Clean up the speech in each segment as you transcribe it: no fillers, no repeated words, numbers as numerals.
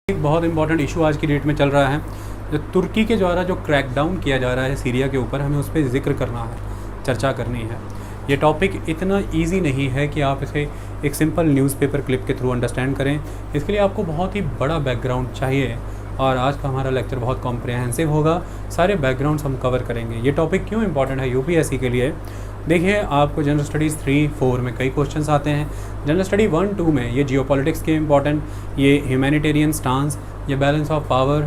एक बहुत important issue आज की डेट में चल रहा है, जो तुर्की के द्वारा जो क्रैकडाउन किया जा रहा है सीरिया के ऊपर, हमें उस पर जिक्र करना है, चर्चा करनी है। ये टॉपिक इतना इजी नहीं है कि आप इसे एक सिंपल न्यूज़पेपर क्लिप के थ्रू अंडरस्टैंड करें। इसके लिए आपको बहुत ही बड़ा बैकग्राउंड चाहिए और आज का हमारा लेक्चर बहुत कॉम्प्रिहेंसिव होगा। सारे बैकग्राउंड्स हम कवर करेंगे। ये टॉपिक क्यों इंपॉर्टेंट है यूपीएससी के लिए? देखिए, आपको जनरल स्टडीज़ 3-4 में कई क्वेश्चंस आते हैं। जनरल स्टडी 1-2 में ये जियोपॉलिटिक्स के इंपॉर्टेंट, ये ह्यूमैनिटेरियन स्टांस, ये बैलेंस ऑफ पावर,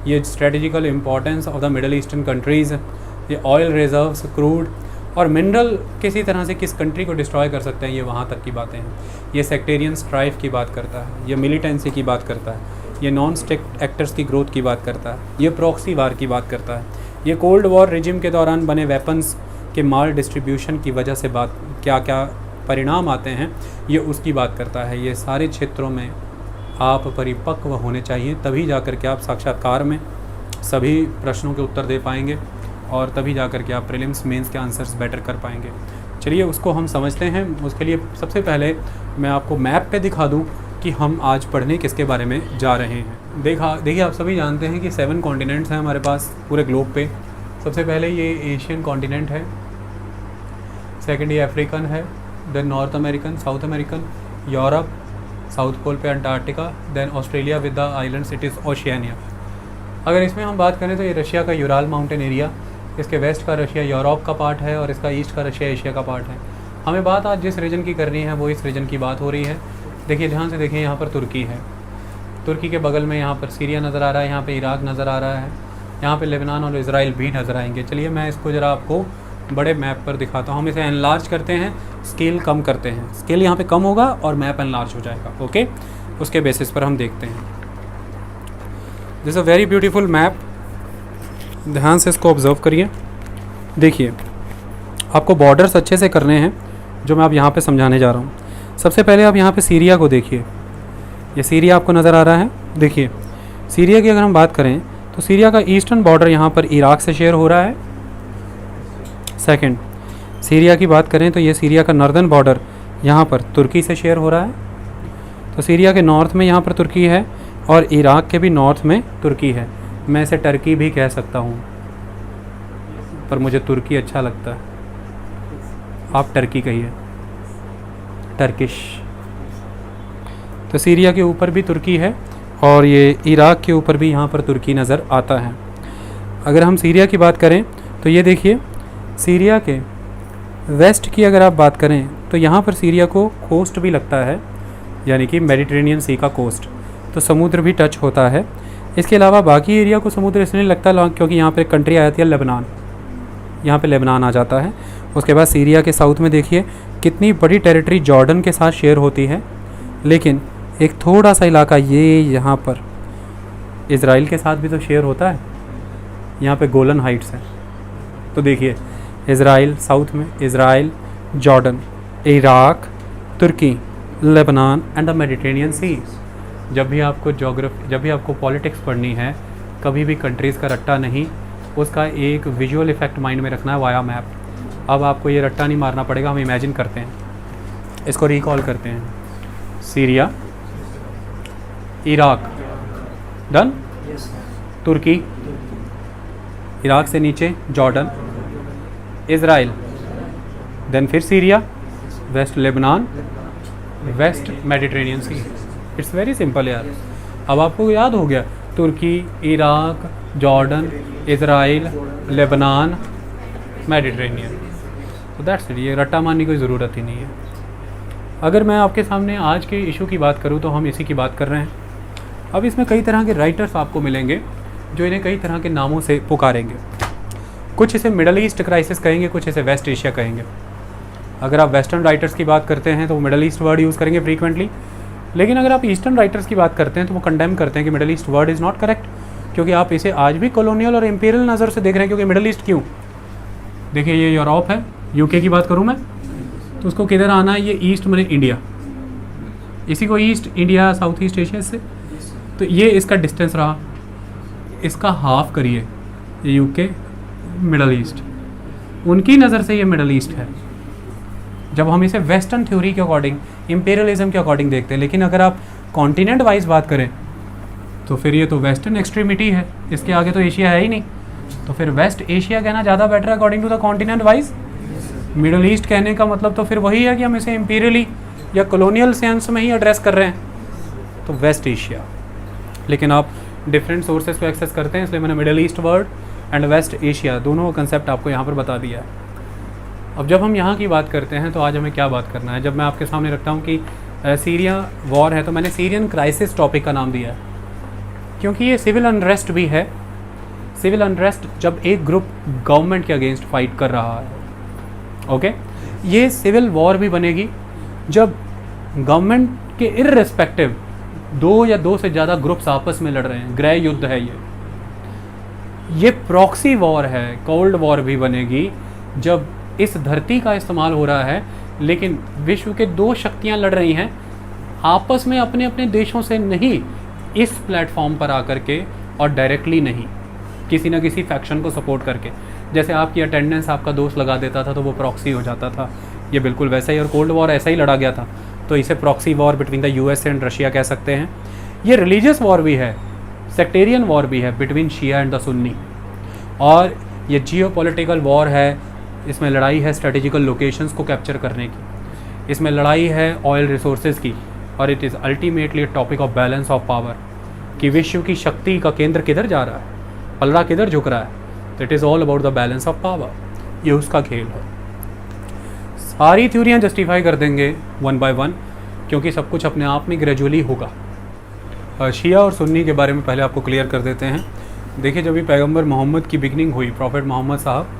ये strategical importance of the middle eastern countries, ये ऑयल रिजर्व्स, क्रूड और मिनरल किसी तरह से किस कंट्री को डिस्ट्रॉय कर सकते हैं, ये वहाँ तक की बातें हैं। ये सेक्टेरियन स्ट्राइफ की बात करता है, ये मिलिटेंसी की बात करता है, ये नॉन स्टेट एक्टर्स की ग्रोथ की बात करता है, ये प्रॉक्सी वार की बात करता है, ये कोल्ड वॉर रिजिम के दौरान बने वेपन्स के माल डिस्ट्रीब्यूशन की वजह से बात क्या क्या परिणाम आते हैं, ये उसकी बात करता है। ये सारे क्षेत्रों में आप परिपक्व होने चाहिए, तभी जाकर के आप साक्षात्कार में सभी प्रश्नों के उत्तर दे पाएंगे और तभी जाकर के आप प्रीलिम्स मेंस के आंसर्स बेटर कर पाएंगे। चलिए उसको हम समझते हैं। उसके लिए सबसे पहले मैं आपको मैप पे दिखा दूं कि हम आज पढ़ने किसके बारे में जा रहे हैं। देखिए, आप सभी जानते हैं कि 7 कॉन्टिनेंट्स हैं हमारे पास पूरे ग्लोब पे। सबसे पहले ये एशियन कॉन्टिनेंट है, सेकंड ये अफ्रीकन है, then North American, South American, Europe, South Pole पे Antarctica, then Australia with the islands, it is Oceania. अगर इसमें हम बात करें तो ये रशिया का यूराल माउंटेन एरिया, इसके वेस्ट का रशिया यूरोप का पार्ट है और इसका ईस्ट का रशिया एशिया का पार्ट है। हमें बात आज जिस रीजन की करनी है वो इस रीजन की बात हो रही है। देखिए, ध्यान से देखिए, यहाँ पर तुर्की है, तुर्की के बगल में यहाँ पर सीरिया नज़र आ रहा है, यहाँ पर इराक नज़र आ रहा है, यहाँ पे लेबनान और इज़राइल भी नज़र आएंगे। चलिए मैं इसको ज़रा आपको बड़े मैप पर दिखाता हूँ। हम इसे एनलार्ज करते हैं, स्केल कम करते हैं, स्केल यहाँ पे कम होगा और मैप एनलार्ज हो जाएगा। ओके, उसके बेसिस पर हम देखते हैं। This a very beautiful map, ध्यान से इसको ऑब्जर्व करिए। देखिए, आपको बॉर्डर्स अच्छे से करने हैं जो मैं आप यहाँ पे समझाने जा रहा हूँ। सबसे पहले आप यहाँ पे सीरिया को देखिए, ये सीरिया आपको नज़र आ रहा है। देखिए, सीरिया की अगर हम बात करें तो सीरिया का ईस्टर्न बॉर्डर यहाँ पर इराक से शेयर हो रहा है। सेकंड, सीरिया की बात करें तो ये सीरिया का नॉर्दर्न बॉर्डर यहाँ पर तुर्की से शेयर हो रहा है। तो सीरिया के नॉर्थ में यहाँ पर तुर्की है और इराक के भी नॉर्थ में तुर्की है। मैं इसे टर्की भी कह सकता हूँ, पर मुझे तुर्की अच्छा लगता है, आप टर्की कहिए, टर्किश। तो सीरिया के ऊपर भी तुर्की है और ये इराक के ऊपर भी यहाँ पर तुर्की नज़र आता है। अगर हम सीरिया की बात करें तो ये देखिए, सीरिया के वेस्ट की अगर आप बात करें तो यहाँ पर सीरिया को कोस्ट भी लगता है, यानी कि मेडिटेरेनियन सी का कोस्ट, तो समुद्र भी टच होता है। इसके अलावा बाकी एरिया को समुद्र इसलिए लगता है क्योंकि यहाँ पर कंट्री आ जाती है लेबनान, यहाँ पे लेबनान आ जाता है। उसके बाद सीरिया के साउथ में देखिए कितनी बड़ी टेरिटरी जॉर्डन के साथ शेयर होती है, लेकिन एक थोड़ा सा इलाका ये यहाँ पर इज़राइल के साथ भी तो शेयर होता है, यहाँ पे गोलन हाइट्स है। तो देखिए, इज़राइल साउथ में, Israel, Jordan, Iraq, Turkey, Lebanon and the Mediterranean sea. जब भी आपको पॉलिटिक्स पढ़नी है, कभी भी कंट्रीज़ का रट्टा नहीं, उसका एक विजुअल इफेक्ट माइंड में रखना है वाया मैप। अब आपको ये रट्टा नहीं मारना पड़ेगा, हम इमेजिन करते हैं, इसको रिकॉल करते हैं। सीरिया, इराक, डन, तुर्की, इराक से नीचे जॉर्डन, इज़राइल, देन फिर Syria, west Lebanon, west Mediterranean sea. It's very simple यार। अब आपको याद हो गया, Turkey, Iraq, Jordan, Israel, Lebanon, Mediterranean. तो दैट्स इट, ये रट्टा मारने की कोई ज़रूरत ही नहीं है। अगर मैं आपके सामने आज के इशू की बात करूँ तो हम इसी की बात कर रहे हैं। अब इसमें कई तरह के राइटर्स आपको मिलेंगे जो इन्हें कई तरह के नामों से पुकारेंगे। कुछ इसे मिडल ईस्ट क्राइसिस कहेंगे, कुछ इसे वेस्ट एशिया कहेंगे। अगर आप वेस्टर्न राइटर्स की बात करते हैं तो वो मिडल ईस्ट वर्ड यूज़ करेंगे फ्रीक्वेंटली, लेकिन अगर आप ईस्टर्न राइटर्स की बात करते हैं तो वो कंडेम करते हैं कि middle east word is not correct, क्योंकि आप इसे आज भी कॉलोनियल और इम्पीरियल नज़र से देख रहे हैं। क्योंकि मिडल ईस्ट क्यों? देखिए, ये यूरोप है, यूके की बात करूँ मैं तो उसको किधर आना है, ये ईस्ट मैंने इंडिया, इसी को east India, south east Asia से, तो ये इसका डिस्टेंस रहा, इसका हाफ करिए, ये यूके, मिडल ईस्ट, उनकी नज़र से ये मिडल ईस्ट है। जब हम इसे वेस्टर्न थ्योरी के अकॉर्डिंग, इंपीरियलिज्म के अकॉर्डिंग देखते हैं। लेकिन अगर आप कॉन्टिनेंट वाइज बात करें तो फिर ये तो वेस्टर्न एक्सट्रीमिटी है, इसके आगे तो एशिया है ही नहीं, तो फिर वेस्ट एशिया कहना ज़्यादा बेटर है according to the continent wise. Middle east कहने का मतलब तो फिर वही है कि हम इसे इम्पीरियली या कॉलोनियल सेंस में ही एड्रेस कर रहे हैं, तो वेस्ट एशिया। लेकिन आप डिफरेंट सोर्सेज को एक्सेस करते हैं, इसलिए मैंने middle east word and west Asia दोनों कंसेप्ट आपको यहाँ पर बता दिया है। अब जब हम यहाँ की बात करते हैं तो आज हमें क्या बात करना है। जब मैं आपके सामने रखता हूँ कि सीरिया वॉर है, तो मैंने सीरियन क्राइसिस टॉपिक का नाम दिया है, क्योंकि ये सिविल अनरेस्ट भी है। सिविल अनरेस्ट जब एक ग्रुप गवर्नमेंट के अगेंस्ट फाइट कर रहा है, ओके, ये सिविल वॉर भी बनेगी जब गवर्नमेंट के इर्रेस्पेक्टिव दो या दो से ज़्यादा ग्रुप्स आपस में लड़ रहे हैं, गृह युद्ध है ये प्रॉक्सी वॉर है। कोल्ड वॉर भी बनेगी जब इस धरती का इस्तेमाल हो रहा है, लेकिन विश्व के दो शक्तियां लड़ रही हैं आपस में, अपने अपने देशों से नहीं, इस प्लेटफॉर्म पर आकर के और डायरेक्टली नहीं, किसी न किसी फैक्शन को सपोर्ट करके। जैसे आपकी अटेंडेंस आपका दोस्त लगा देता था तो वो प्रॉक्सी हो जाता था, ये बिल्कुल वैसा ही। और कोल्ड वॉर ऐसा ही लड़ा गया था, तो इसे proxy war between the US and Russia कह सकते हैं। ये रिलीजियस वॉर भी है, सेक्टेरियन वॉर भी है between Shia and the Sunni, और ये जियोपॉलिटिकल वॉर है। इसमें लड़ाई है स्ट्रेटेजिकल लोकेशंस को कैप्चर करने की, इसमें लड़ाई है ऑयल रिसोर्सेज की, और it is ultimately topic of balance of power, कि विश्व की शक्ति का केंद्र किधर जा रहा है, पलड़ा किधर झुक रहा है। तो it is all about the balance of power, ये उसका खेल है। सारी थ्योरियाँ जस्टिफाई कर देंगे वन बाय वन, क्योंकि सब कुछ अपने आप में ग्रेजुअली होगा। शिया और सुन्नी के बारे में पहले आपको क्लियर कर देते हैं। देखिए, जब भी पैगंबर मोहम्मद की बिगनिंग हुई, प्रॉफेट मोहम्मद साहब,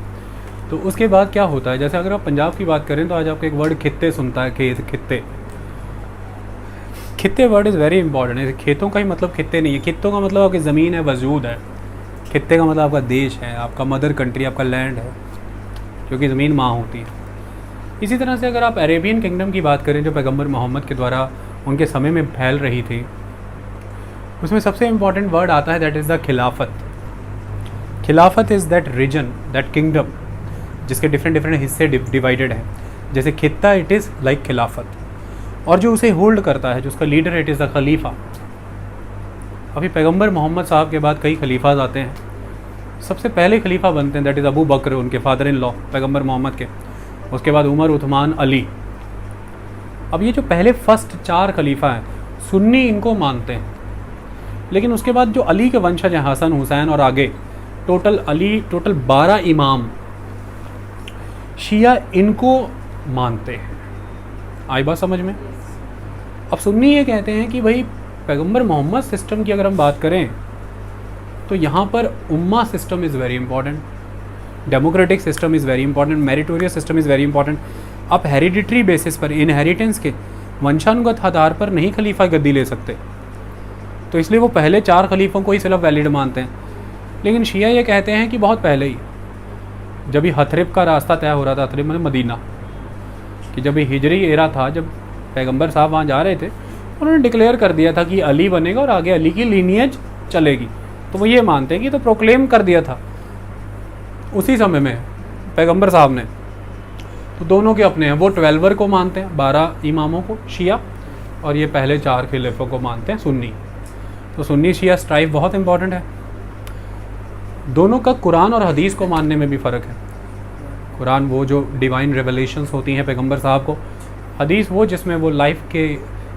तो उसके बाद क्या होता है। जैसे अगर आप पंजाब की बात करें तो आज आपको एक वर्ड खित्ते सुनता है, खित्ते। खित्ते वर्ड इज़ वेरी इंपॉर्टेंट। खेतों का ही मतलब खित्ते नहीं है, खित्तों का मतलब आपकी ज़मीन है, वजूद है। खित्ते का मतलब आपका देश है, आपका मदर कंट्री, आपका लैंड है, क्योंकि ज़मीन माँ होती है। इसी तरह से अगर आप अरेबियन किंगडम की बात करें, जो पैगंबर मोहम्मद के द्वारा उनके समय में फैल रही थी, उसमें सबसे इम्पॉर्टेंट वर्ड आता है, दैट इज़ द खिलाफत। खिलाफत is that region, that kingdom, जिसके डिफरेंट हिस्से डिवाइडेड हैं। जैसे खित्ता, इट इज़ लाइक खिलाफत, और जो उसे होल्ड करता है, जो उसका लीडर है, इट इज़ द खलीफा। अभी पैगंबर मोहम्मद साहब के बाद कई खलीफाज आते हैं। सबसे पहले खलीफा बनते हैं दैट इज़ अबू बकर, उनके फादर इन लॉ पैगंबर मोहम्मद के। उसके बाद उमर, उस्मान, अली। अब ये जो पहले फर्स्ट 4 खलीफा हैं, सुन्नी इनको मानते हैं, लेकिन उसके बाद जो अली के वंशज हैं, हसन, हुसैन और आगे टोटल 12 इमाम, शिया इनको मानते हैं। आई बात समझ में। अब सुन्नी ये कहते हैं कि भाई पैगंबर मोहम्मद सिस्टम की अगर हम बात करें तो यहाँ पर उम्मा system is very important, democratic system is very important, meritorious system is very important. आप हेरिडिटरी बेसिस पर, इनहेरिटेंस के वंशानुगत आधार पर नहीं खलीफा गद्दी ले सकते, तो इसलिए वो पहले 4 खलीफों को ही सिर्फ वैलिड मानते हैं। लेकिन शिया ये कहते हैं कि बहुत पहले ही, जब ही हथरिब का रास्ता तय हो रहा था, हथरिब मतलब मदीना, कि जब ये हिजरी एरा था, जब पैगंबर साहब वहाँ जा रहे थे, उन्होंने डिक्लेयर कर दिया था कि अली बनेगा और आगे अली की लीनियज चलेगी। तो वो ये मानते हैं कि तो प्रोक्लेम कर दिया था उसी समय में पैगंबर साहब ने। तो दोनों के अपने हैं, वो 12 को मानते हैं, 12 इमामों को शिया, और ये पहले 4 खलीफों को मानते हैं सुन्नी। तो सुन्नी शिया स्ट्राइव बहुत इंपॉर्टेंट है। दोनों का कुरान और हदीस को मानने में भी फ़र्क है। कुरान वो जो डिवाइन रेवलेशंस होती हैं पैगंबर साहब को, हदीस वो जिसमें वो लाइफ के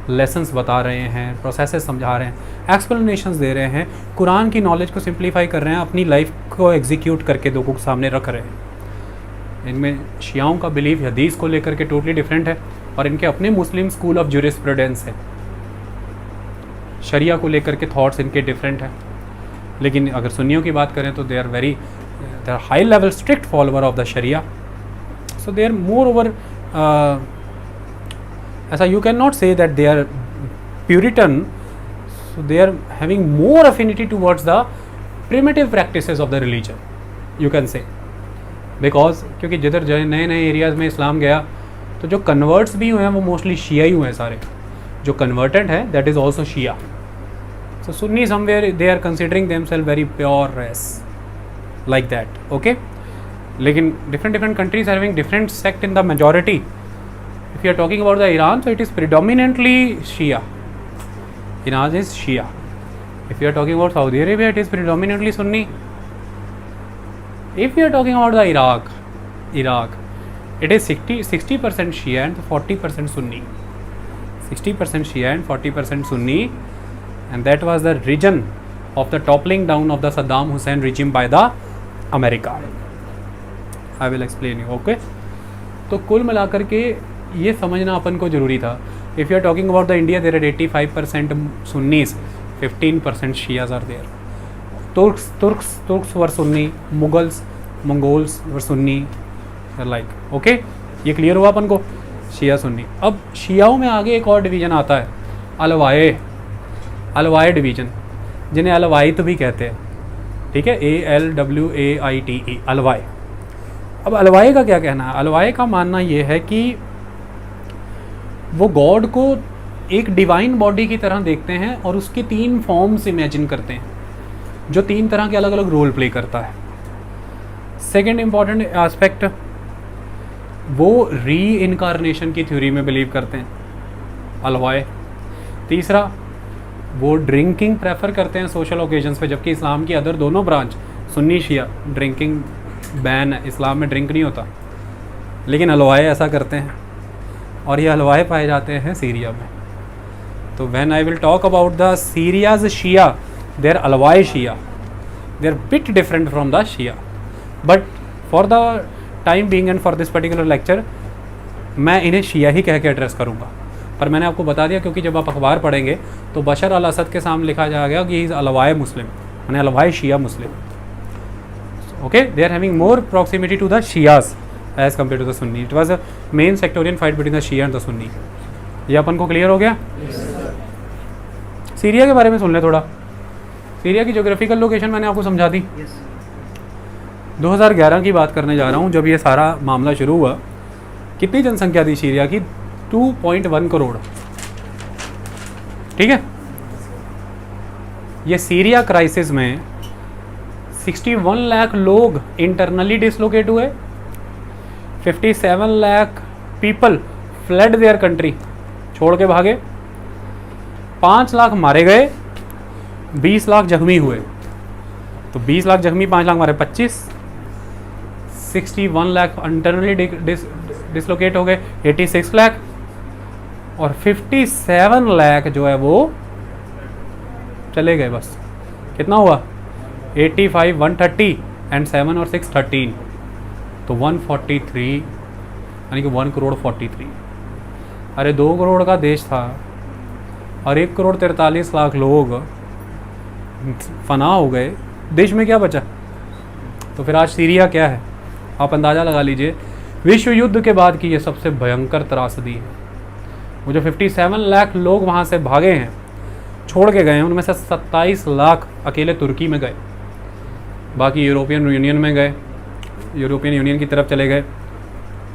लेसन्स बता रहे हैं, प्रोसेसेस समझा रहे हैं, एक्सप्लेनेशंस दे रहे हैं, कुरान की नॉलेज को सिंप्लीफाई कर रहे हैं, अपनी लाइफ को एग्जीक्यूट करके लोगों के सामने रख रहे हैं। इनमें शियाओं का बिलीव हदीस को लेकर के टोटली डिफरेंट है, और इनके अपने मुस्लिम स्कूल ऑफ ज्यूरिस्प्रूडेंस है। शरिया को लेकर के थॉट्स इनके डिफरेंट हैं। लेकिन अगर सुन्नियों की बात करें तो they are high level strict follower of the sharia, so they are more over, ऐसा you can not say that they are puritan, so they are having more affinity towards the primitive practices of the religion, you can say, because क्योंकि जिधर नए नए areas में इस्लाम गया तो जो converts भी हुए हैं वो मोस्टली शिया ही हुए हैं सारे। जो कन्वर्टेड है that is also Shia. So Sunni somewhere they are considering themselves very pure race like that, okay. लेकिन different countries are having different sect in the majority. If you are talking about the Iran, so it is predominantly Shia, Iran is Shia. If you are talking about Saudi Arabia, it is predominantly Sunni. If you are talking about the Iraq, it is 60% Shia and 40% Sunni. 60% Shia and 40% Sunni, and that was the region of the toppling down of the Saddam Hussein regime by the America. I will explain you. Okay. तो कुल मिलाकर के ये समझना अपन को ज़रूरी था. If you are talking about the India, there are 85% Sunnis, 15% Shias are there. Turks were Sunni, Mongols were Sunni, like. Okay, ये क्लियर हुआ अपन को. शिया सुन्नी. अब शियाओं में आगे एक और डिवीज़न आता है, अलवाए डिवीज़न, जिन्हें अलवाइत भी कहते हैं. ठीक है, ALWAITE, अलवाए. अब अलवाए का क्या कहना है? अलवाए का मानना ये है कि वो गॉड को एक डिवाइन बॉडी की तरह देखते हैं और उसके 3 फॉर्म्स इमेजिन करते हैं, जो 3 तरह के अलग अलग रोल प्ले करता है. सेकेंड इम्पॉर्टेंट एस्पेक्ट, वो री इनकारनेशन की थ्योरी में बिलीव करते हैं, अलवाए. तीसरा, वो ड्रिंकिंग प्रेफर करते हैं सोशल ओकेजन्स पे, जबकि इस्लाम की अदर दोनों ब्रांच सुन्नी शिया ड्रिंकिंग बैन है, इस्लाम में ड्रिंक नहीं होता, लेकिन अलवाए ऐसा करते हैं. और ये अलवाए पाए जाते हैं सीरिया में. तो when I will talk about the Syria's Shia, there Alawi Shia, there bit different from the Shia. But for the time being and for this particular lecture मैं इन्हें शिया ही कह के एड्रेस करूँगा. पर मैंने आपको बता दिया, क्योंकि जब आप अखबार पढ़ेंगे तो बशर अल असद के सामने लिखा जाएगा कि इज़ अलवाए मुस्लिम, यानी Alawi Shia Muslim. Okay, they are having more proximity to the Shias as compare to the Sunni. It was a main sectorian fight between the Shia and the Sunni. ये अपन को clear हो गया. Syria के बारे में सुन लें थोड़ा. सीरिया की जोग्राफिकल लोकेशन मैंने आपको समझा दी. 2011 की बात करने जा रहा हूँ, जब ये सारा मामला शुरू हुआ. कितनी जनसंख्या थी सीरिया की? 2.1 करोड़. ठीक है. ये सीरिया क्राइसिस में 61 लाख लोग इंटरनली डिसलोकेट हुए, 57 lakh people flood their country, छोड़ के भागे, 5 लाख मारे गए, 20 लाख जख्मी हुए. तो 20 लाख जख्मी, 5 लाख मारे, 25. 61 लाख इंटरनली डिसलोकेट हो गए, 86 लाख. और 57 लाख जो है वो चले गए. बस कितना हुआ? 85, 130 एंड 7 और 6 13. तो 143, यानी कि 1 करोड़ 43. अरे 2 करोड़ का देश था और 1 करोड़ 43 लाख लोग फना हो गए. देश में क्या बचा? तो फिर आज सीरिया क्या है? आप अंदाज़ा लगा लीजिए. विश्व युद्ध के बाद की ये सबसे भयंकर त्रासदी है. वो जो 57 लाख लोग वहाँ से भागे हैं, छोड़ के गए हैं, उनमें से 27 लाख अकेले तुर्की में गए, बाकी यूरोपियन यूनियन में गए, यूरोपियन यूनियन की तरफ चले गए.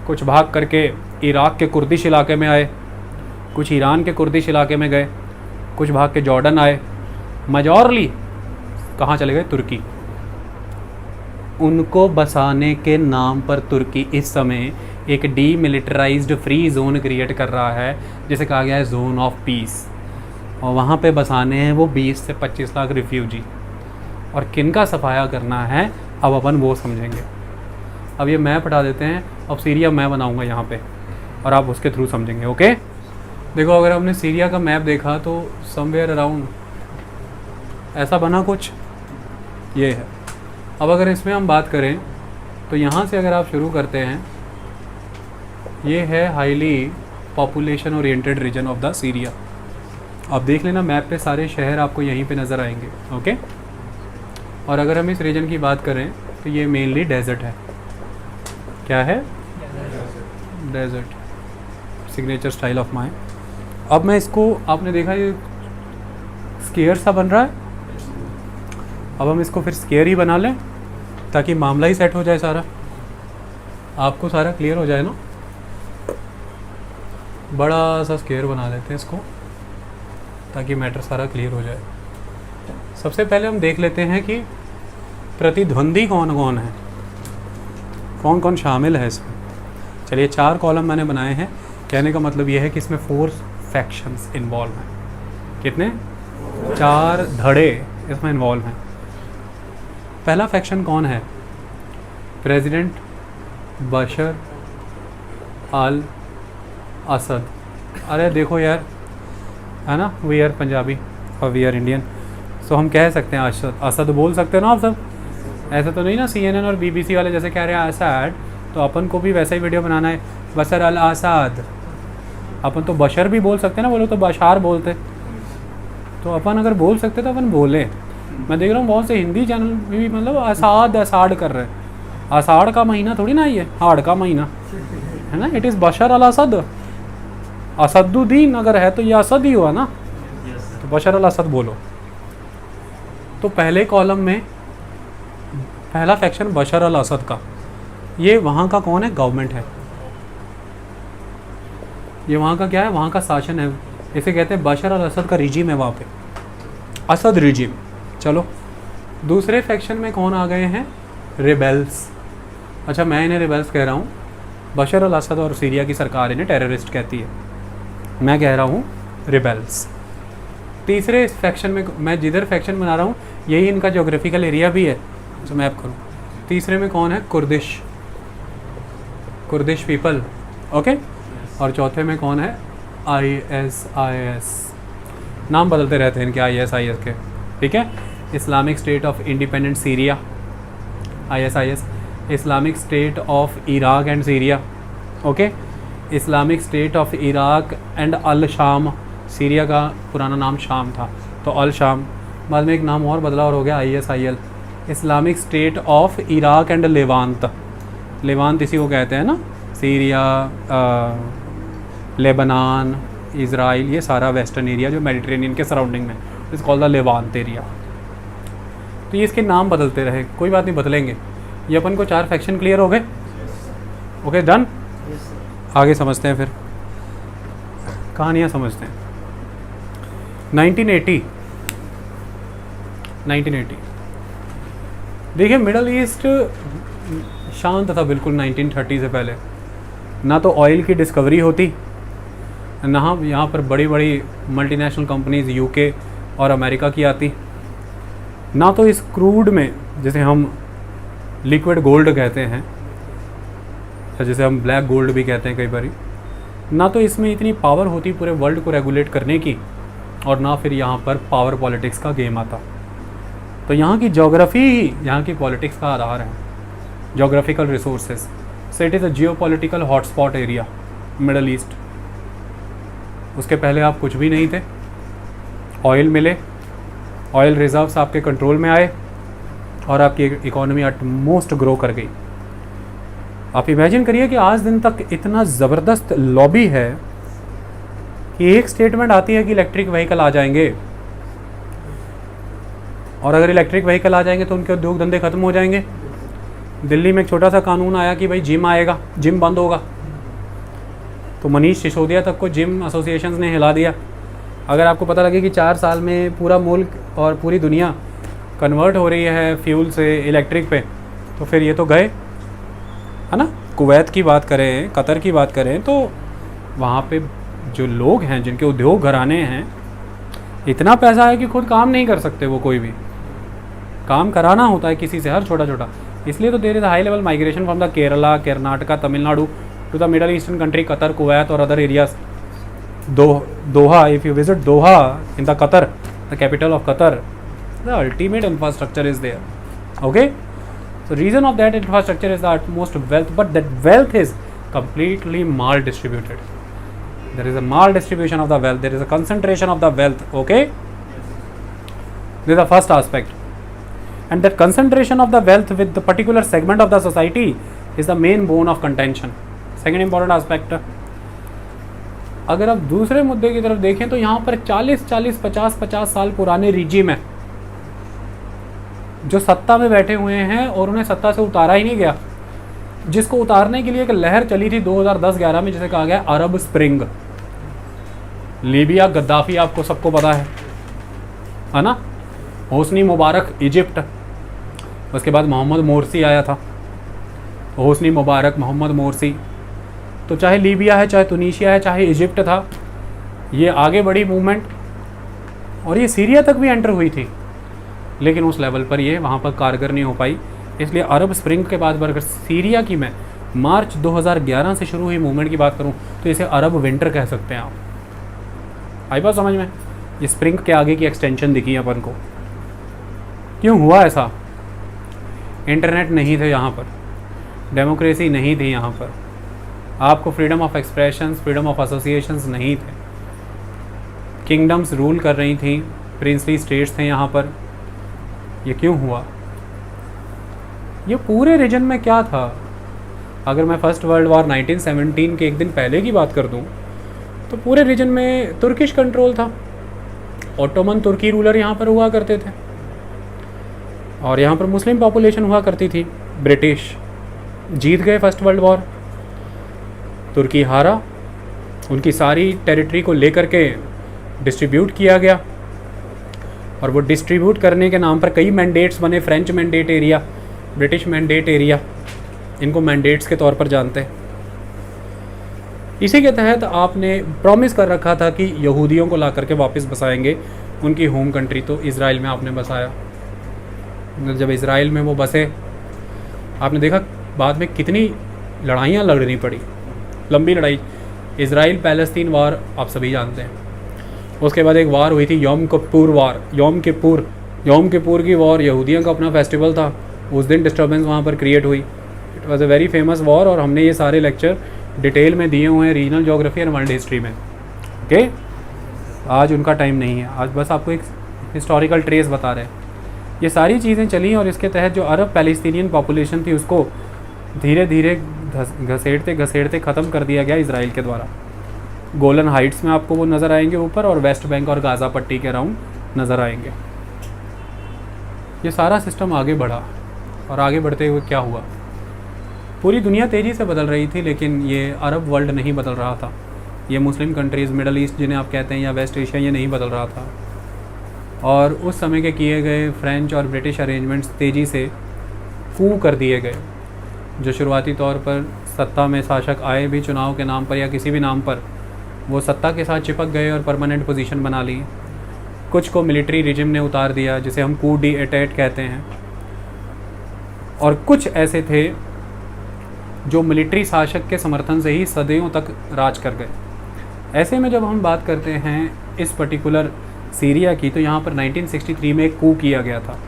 कुछ भाग करके इराक के कुर्दिश इलाके में आए, कुछ ईरान के कुर्दिश इलाके में गए, कुछ भाग के जॉर्डन आए. मेजॉरली कहाँ चले गए? तुर्की. उनको बसाने के नाम पर तुर्की इस समय एक डीमिलिटराइज्ड फ्री जोन क्रिएट कर रहा है, जिसे कहा गया है जोन ऑफ पीस. और वहाँ पे बसाने हैं वो 20 से 25 लाख रिफ्यूजी. और किनका सफाया करना है अब अपन वो समझेंगे. अब ये मैप हटा देते हैं. अब सीरिया मैं बनाऊँगा यहाँ पे और आप उसके थ्रू समझेंगे. ओके, देखो, अगर हमने सीरिया का मैप देखा तो समवेयर अराउंड ऐसा बना कुछ, ये है. अब अगर इसमें हम बात करें तो यहाँ से अगर आप शुरू करते हैं, ये है highly population oriented region of the Syria. आप देख लेना मैप पे, सारे शहर आपको यहीं पे नज़र आएंगे. ओके, और अगर हम इस रीजन की बात करें तो ये मेनली डेजर्ट है. क्या है? Desert, signature style of mine. अब मैं इसको, आपने देखा ये स्केयर सा बन रहा है. अब हम इसको फिर स्केयर ही बना लें ताकि मामला ही सेट हो जाए सारा, आपको सारा क्लियर हो जाए ना. बड़ा सा स्केयर बना लेते हैं इसको ताकि मैटर सारा क्लियर हो जाए. सबसे पहले हम देख लेते हैं कि प्रतिद्वंदी कौन कौन है, कौन कौन शामिल है इसमें. चलिए, 4 कॉलम मैंने बनाए हैं. कहने का मतलब ये है कि इसमें 4 फैक्शंस इन्वॉल्व हैं. कितने? 4 धड़े इसमें इन्वॉल्व हैं। पहला फैक्शन कौन है? प्रेसिडेंट बशर अल असद। अरे देखो यार, है ना, वी आर पंजाबी और वी आर इंडियन, सो हम कह सकते हैं असद। असद बोल सकते हो ना आप सब? ऐसा तो नहीं ना CNN और BBC वाले जैसे कह रहे हैं असद, तो अपन को भी वैसा ही वीडियो बनाना है, बशर अल असद। अपन तो बशर भी बोल सकते हैं ना, बोलो तो बशार बोलते। तो अपन अगर बोल सकते तो अपन बोले। मैं देख रहा हूँ बहुत से हिंदी चैनल भी मतलब असाद असाड कर रहे हैं। असाड़ का महीना थोड़ी ना ये हाड़ का महीना है ना, इट इज़ बशर अल असद। असदुद्दीन अगर है तो ये असद ही हुआ ना, तो बशर अल असद बोलो। तो पहले कॉलम में पहला फैक्शन बशर अल असद का, ये वहाँ का कौन है? गवर्नमेंट है। ये वहाँ का क्या है? वहाँ का शासन है। इसे कहते हैं बशर अल असद का रिजीम है वहाँ पे, असद रिजीम। चलो दूसरे फैक्शन में कौन आ गए हैं? रिबेल्स। अच्छा, मैं इन्हें रिबेल्स कह रहा हूँ, बशर अल असद और सीरिया की सरकार इन्हें टेररिस्ट कहती है, मैं कह रहा हूँ रिबेल्स। तीसरे फैक्शन में, मैं जिधर फैक्शन बना रहा हूँ यही इनका जोग्राफिकल एरिया भी है, जो मैप करूँ। तीसरे में कौन है? Kurdish, Kurdish people, okay. और चौथे में कौन है? ISIS। नाम बदलते रहते हैं इनके ISIS के, ठीक है। Islamic State of independent Syria ISIS, Islamic State of Iraq and Syria, okay. Islamic State of Iraq and al Sham, Syria का पुराना नाम शाम था तो अल शाम, बाद में एक नाम और बदला और हो गया ISIL, Islamic State of Iraq and Levant. Levant इसी को कहते हैं ना, सीरिया, लेबनान, इज़राइल, ये सारा वेस्टर्न एरिया जो मेडिटेरेनियन के सराउंडिंग में, इस कॉल्ड द लेवांत एरिया। तो ये इसके नाम बदलते रहे, कोई बात नहीं, बदलेंगे। ये अपन को 4 फैक्शन क्लियर हो गए, ओके, डन। आगे समझते हैं, फिर कहानियाँ समझते हैं। 1980 देखिए, मिडल ईस्ट शांत था बिल्कुल 1930 से पहले। ना तो ऑयल की डिस्कवरी होती, ना यहाँ पर बड़ी बड़ी मल्टीनेशनल कंपनीज UK और अमेरिका की आती, ना तो इस क्रूड में, जिसे हम लिक्विड गोल्ड कहते हैं, जिसे हम ब्लैक गोल्ड भी कहते हैं कई बार, ना तो इसमें इतनी पावर होती पूरे वर्ल्ड को रेगुलेट करने की, और ना फिर यहाँ पर पावर पॉलिटिक्स का गेम आता। तो यहाँ की ज्योग्राफी ही यहाँ की पॉलिटिक्स का आधार है, geographical resources. So it is a geopolitical hotspot area middle east. उसके पहले आप कुछ भी नहीं थे, ऑयल मिले, ऑयल रिजर्व्स आपके कंट्रोल में आए और आपकी इकोनॉमी एटमोस्ट ग्रो कर गई। आप इमेजिन करिए कि आज दिन तक इतना ज़बरदस्त लॉबी है कि एक स्टेटमेंट आती है कि इलेक्ट्रिक व्हीकल आ जाएंगे, और अगर इलेक्ट्रिक व्हीकल आ जाएंगे तो उनके उद्योग धंधे खत्म हो जाएंगे। दिल्ली में एक छोटा सा कानून आया कि भाई जिम आएगा, जिम बंद होगा, तो मनीष सिसोदिया तक को जिम एसोसिएशंस ने हिला दिया। अगर आपको पता लगे कि 4 साल में पूरा मुल्क और पूरी दुनिया कन्वर्ट हो रही है फ्यूल से इलेक्ट्रिक पे, तो फिर ये तो गए, है ना। कुवैत की बात करें, कतर की बात करें, तो वहाँ पे जो लोग हैं, जिनके उद्योग घराने हैं, इतना पैसा है कि खुद काम नहीं कर सकते वो, कोई भी काम कराना होता है किसी से, हर छोटा छोटा। इसलिए तो there is high level migration from the Kerala, Karnataka, Tamil Nadu to the middle eastern country, Qatar, Kuwait और other areas. Doha, if you visit Doha in the Qatar, the capital of Qatar, the ultimate infrastructure is there, okay. So reason of that infrastructure is the utmost wealth, but that wealth is completely mal distributed. There is a mal distribution of the wealth, there is a concentration of the wealth, okay. This is the first aspect, and that concentration of the wealth with the particular segment of the society is the main bone of contention. Second important aspect, अगर आप दूसरे मुद्दे की तरफ देखें तो यहाँ पर 40-40, 50-50 साल पुराने रिजीम है जो सत्ता में बैठे हुए हैं और उन्हें सत्ता से उतारा ही नहीं गया, जिसको उतारने के लिए एक लहर चली थी 2010-11 में, जिसे कहा गया अरब स्प्रिंग। लीबिया, गद्दाफी, आपको सबको पता है ना। होस्नी मुबारक, इजिप्ट, उसके बाद मोहम्मद मोरसी आया था। होस्नी मुबारक, मोहम्मद मोरसी, तो चाहे लीबिया है, चाहे तुनीशिया है, चाहे इजिप्ट था, ये आगे बढ़ी मूवमेंट और ये सीरिया तक भी एंटर हुई थी, लेकिन उस लेवल पर ये वहाँ पर कारगर नहीं हो पाई। इसलिए अरब स्प्रिंग के बाद अगर सीरिया की मैं मार्च 2011 से शुरू हुई मूवमेंट की बात करूँ तो इसे अरब विंटर कह सकते हैं आप। आई बात समझ में? ये स्प्रिंग के आगे की एक्सटेंशन दिखी अपन को। क्यों हुआ ऐसा? इंटरनेट नहीं थे यहाँ पर, डेमोक्रेसी नहीं थी यहाँ पर, आपको freedom of expressions, freedom of associations नहीं थे, किंगडम्स रूल कर रही थी, प्रिंसली स्टेट्स थे यहाँ पर। ये क्यों हुआ? ये पूरे रीजन में क्या था? अगर मैं फर्स्ट वर्ल्ड वॉर 1917 के एक दिन पहले की बात कर दूं तो पूरे रीजन में तुर्किश कंट्रोल था। ऑटोमन तुर्की रूलर यहाँ पर हुआ करते थे और यहाँ पर मुस्लिम पॉपुलेशन हुआ करती थी। ब्रिटिश जीत गए फर्स्ट वर्ल्ड वॉर, तुर्की हारा, उनकी सारी टेरिटरी को लेकर के डिस्ट्रीब्यूट किया गया और वो डिस्ट्रीब्यूट करने के नाम पर कई मैंडेट्स बने। French mandate area, British mandate area, इनको मैंडेट्स के तौर पर जानते हैं। इसी के तहत आपने प्रॉमिस कर रखा था कि यहूदियों को ला करके वापस बसाएंगे उनकी होम कंट्री, तो इज़राइल में आपने बसाया। जब इज़राइल में वो बसे, आपने देखा बाद में कितनी लड़ाइयाँ लड़नी पड़ी, लंबी लड़ाई। इज़राइल पैलेस्तीन वार आप सभी जानते हैं। उसके बाद एक वार हुई थी योम किप्पुर वार, योम किप्पुर की वॉर यहूदियों का अपना फेस्टिवल था, उस दिन डिस्टर्बेंस वहाँ पर क्रिएट हुई। It was a very famous war और हमने ये सारे लेक्चर डिटेल में दिए हुए हैं regional geography and world history में। ओके, आज उनका टाइम नहीं है, आज बस आपको एक हिस्टोरिकल ट्रेस बता रहे हैं। ये सारी चीज़ें चली और इसके तहत जो अरब पैलेस्टीनियन पॉपुलेशन थी उसको धीरे धीरे घसेड़ते ख़त्म कर दिया गया इज़राइल के द्वारा। गोलन हाइट्स में आपको वो नज़र आएंगे ऊपर, और वेस्ट बैंक और गाज़ा पट्टी के अराउंड नज़र आएंगे। ये सारा सिस्टम आगे बढ़ा और आगे बढ़ते हुए क्या हुआ? पूरी दुनिया तेज़ी से बदल रही थी, लेकिन ये अरब वर्ल्ड नहीं बदल रहा था। ये मुस्लिम कंट्रीज़, मिडल ईस्ट जिन्हें आप कहते हैं, या वेस्ट एशिया, ये नहीं बदल रहा था। और उस समय के किए गए फ्रेंच और ब्रिटिश अरेंजमेंट्स तेज़ी से फू कर दिए गए। जो शुरुआती तौर पर सत्ता में शासक आए भी चुनाव के नाम पर या किसी भी नाम पर, वो सत्ता के साथ चिपक गए और परमानेंट पोजीशन बना ली। कुछ को मिलिट्री रिजिम ने उतार दिया, जिसे हम कू डी एटेट कहते हैं, और कुछ ऐसे थे जो मिलिट्री शासक के समर्थन से ही सदियों तक राज कर गए। ऐसे में जब हम बात करते हैं इस पर्टिकुलर सीरिया की, तो यहाँ पर 1963 में एक कू किया गया था।